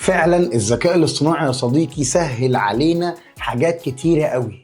فعلا الذكاء الاصطناعي يا صديقي سهل علينا حاجات كتيرة قوي.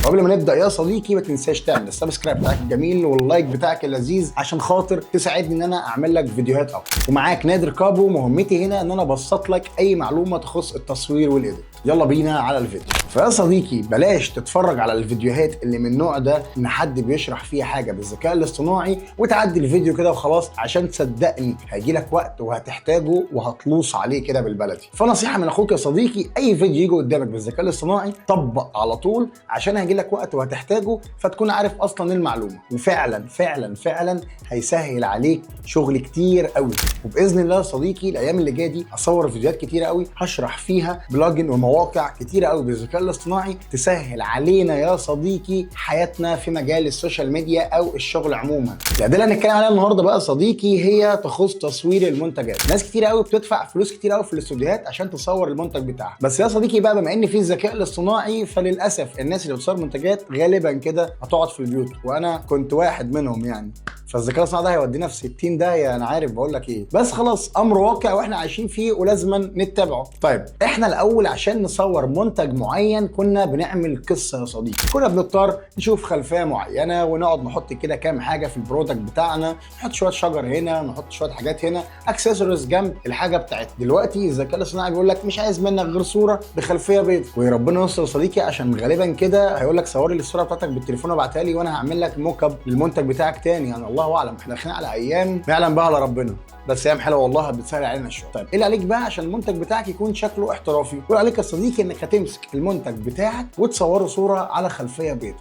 قبل ما نبدا يا صديقي ما تنساش تعمل السبسكرايب بتاعك الجميل واللايك بتاعك اللذيذ عشان خاطر تساعدني ان انا اعمل لك فيديوهات اكتر. ومعاك نادر كابو، مهمتي هنا ان انا ابسط لك اي معلومه تخص التصوير والايديت. يلا بينا على الفيديو. فيا صديقي بلاش تتفرج على الفيديوهات اللي من النوع ده ان حد بيشرح فيها حاجه بالذكاء الاصطناعي وتعدي الفيديو كده وخلاص، عشان تصدقني هيجي لك وقت وهتحتاجه وهتلوص عليه كده بالبلدي. فنصيحه من اخوك يا صديقي، اي فيديو يجي قدامك بالذكاء الاصطناعي طبق على طول، عشان هيجي لك وقت وهتحتاجه فتكون عارف اصلا المعلومه. وفعلا فعلا فعلا هيسهل عليك شغل كتير قوي. وباذن الله يا صديقي الايام اللي جايه دي هصور فيديوهات كتيره قوي هشرح فيها بلجن ومواقع كتيره قوي بالذكاء الاصطناعي تسهل علينا يا صديقي حياتنا في مجال السوشيال ميديا او الشغل عموما. الادله اللي هنتكلم عليها النهارده بقى يا صديقي هي تخص تصوير المنتجات. ناس كتير قوي بتدفع فلوس كتير قوي في الاستوديوهات عشان تصور المنتج بتاعها، بس يا صديقي بقى بما ان في الذكاء الاصطناعي فللاسف الناس اللي بتصور منتجات غالبا كده هتقعد في البيوت، وانا كنت واحد منهم يعني. فالذكاء الاصطناعي ده هيودينا في 60 داهيه، انا عارف بقول لك ايه، بس خلاص امر واقع واحنا عايشين فيه ولازما نتبعه. طيب احنا الاول عشان نصور منتج معين كنا بنعمل قصه يا صديقي، كنا بنضطر نشوف خلفيه معينه ونقعد نحط كده كام حاجه في البرودكت بتاعنا، نحط شويه شجر هنا، نحط شويه حاجات هنا، اكسسوارز جنب الحاجه بتاعتنا. دلوقتي الذكاء الاصطناعي بيقول لك مش عايز منك غير صوره بخلفيه بيضاء، وربنا يستر يا صديقي عشان غالبا كده هيقول لك صور لي الصوره بتاعتك بالتليفون وابعتها لي وانا هعمل لك موك اب للمنتج بتاعك تاني. يعني الله اعلم، احنا داخلين على ايام ما يعلم بها على ربنا، بس ايام حلوه والله بتسهل علينا الشغل. طيب ايه اللي عليك بقى عشان المنتج بتاعك يكون شكله احترافي؟ واللي عليك يا صديقي انك هتمسك المنتج بتاعك وتصوره صوره على خلفيه بيضاء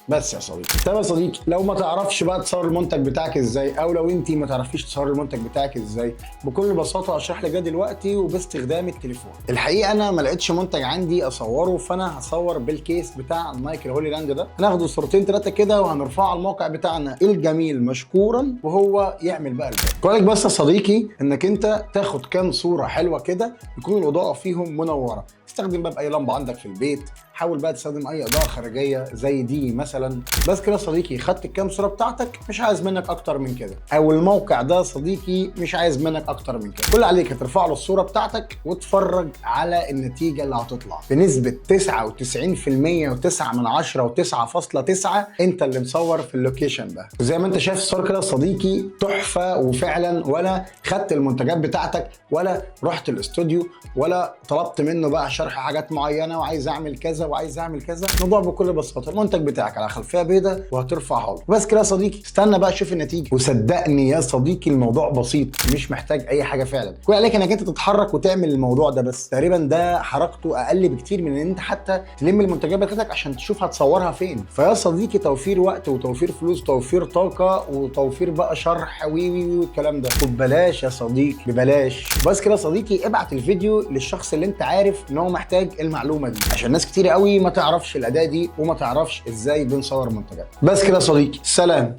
بس يا صديقي. طب يا صديقي لو ما تعرفش بقى تصور المنتج بتاعك ازاي، او لو انت ما تعرفيش تصور المنتج بتاعك ازاي، بكل بساطه اشرح لك ده دلوقتي وباستخدام التليفون. الحقيقه انا ما لقيتش منتج عندي اصوره، فانا هصور بالكيس بتاع النايك الهولي لاند ده. هناخده صورتين ثلاثه كده وهنرفعه على الموقع بتاعنا الجميل مشكورا، وهو يعمل بقى الباقي. كويس بس يا صديقي انك انت تاخد كام صوره حلوه كده يكون الاضاءه فيهم منوره. استخدم بقى باي لمبه عندك في البيت، حاول بقى تستخدم اي اضاءه خارجيه زي دي مثلا. بس كده يا صديقي خدت الكام صوره بتاعتك، مش عايز منك اكتر من كده، او الموقع ده يا صديقي مش عايز منك اكتر من كده. كل اللي عليك هترفع له الصوره بتاعتك وتفرج على النتيجه اللي هتطلع بنسبه 99% و9 من 10 و9.9 انت اللي مصور في اللوكيشن ده. وزي ما انت شايف الصور كده يا صديقي تحفه، وفعلا ولا خدت المنتجات بتاعتك ولا رحت الاستوديو ولا طلبت منه بقى شرح حاجات معينه وعايز اعمل كذا وعايز اعمل كذا. الموضوع بكل بساطه المنتج بتاعك على خلفيه بيضاء وهترفعها له بس كده يا صديقي. استنى بقى شوف النتيجه، وصدقني يا صديقي الموضوع بسيط مش محتاج اي حاجه فعلا. كل عليك انك انت تتحرك وتعمل الموضوع ده بس. تقريبا ده حركته اقل بكتير من ان انت حتى تلم المنتجات بتاعتك عشان تشوف هتصورها فين. فيا صديقي توفير وقت وتوفير فلوس وتوفير طاقه وتوفير بقى شرح وي والكلام ده، وببلاش يا صديقي ببلاش. بس كده يا صديقي ابعت الفيديو للشخص اللي انت عارف ان هو محتاج المعلومه دي، عشان ناس كتير قوي ما تعرفش الاداه دي وما تعرفش ازاي بنصور منتجات. بس كده يا صديقي، سلام.